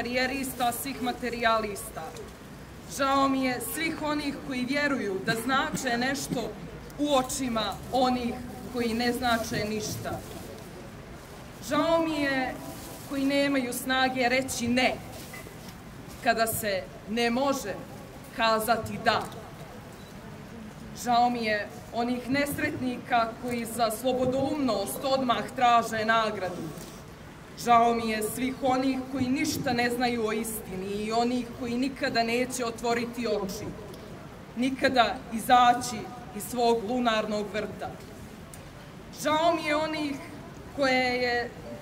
karijerista, svih materijalista. Žao mi je svih onih koji vjeruju da znače nešto u očima onih koji ne znače ništa. Žao mi je koji nemaju snage reći ne, kada se ne može kazati da. Žao mi je onih nesretnika koji za slobodoumnost odmah traže nagradu. Žao mi je svih onih koji ništa ne znaju o istini i onih koji nikada neće otvoriti oči, nikada izaći iz svog lunarnog vrta. Žao mi je onih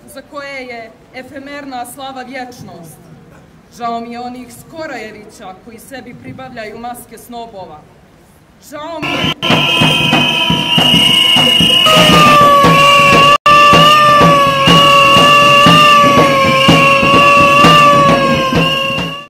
za koje je efemerna slava vječnost. Žao mi je onih Skorajevića koji sebi pribavljaju maske snobova. Žao mi je